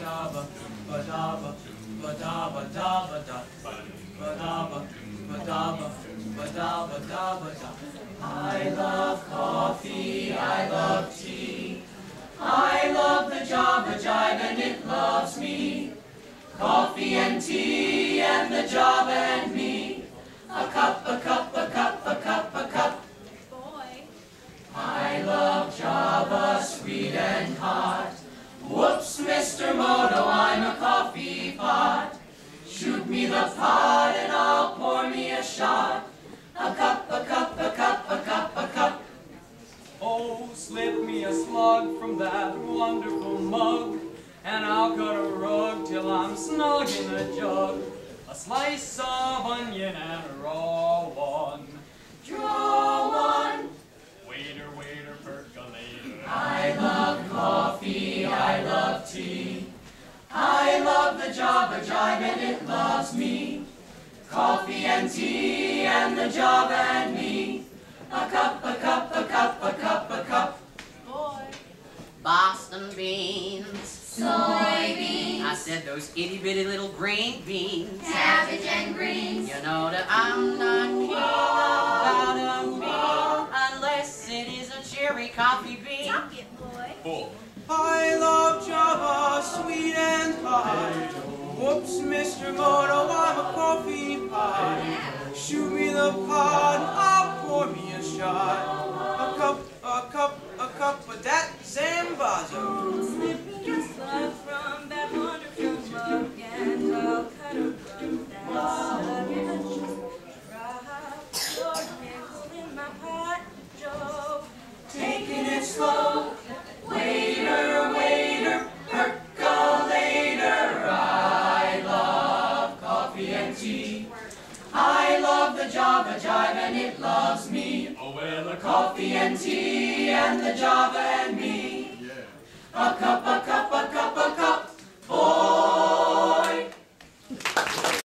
ba-da-ba, ba-da-ba, ba-da-ba-da-ba-da, ba-da-ba, ba-da-ba, ba-da-ba-da-ba-da. I love coffee, I love tea, I love the Java Jive and it loves me. Coffee and tea and the Java and me. A cup, a cup, a cup, a cup, a cup. Boy. I love Java, sweet and hot. Whoops, Mr. Moto, I'm a coffee pot. Shoot me the pot and I'll pour me a shot. A cup, a cup, a cup, a cup, a cup. Oh, slip me a slug from that wonderful mug, and I'll cut a rug till I'm snug in the jug. A slice of onion and a raw one. Draw one. Waiter, waiter, percolator. I love coffee, I love tea. I love the Java Jive and it loves me. Coffee and tea and the Java and me. A cup, a cup, a cup, a cup, a cup. Boy. Boston beans. Soybeans. I said those itty-bitty little green beans. Cabbage and greens. You know that I'm not keen about a meal unless it is a cherry coffee bean. Talk it, boy. Full. I love Java, sweet and hot. Whoops, Mr. Moto, I'm a coffee pot. Shoot me the pot, I'll pour me a shot. A cup, a cup, a cup of that Zambazo. Slip me a slug from that wonderful mug, and I'll cut a rug that's snug in a jug. Drop your nickel in my pot, Joe. Taking it slow. Waiter, waiter, percolator. I love coffee and tea. I love the Java Jive and it loves me. Oh, well, a Coffee and tea and the Java and me. yeah. A cup, a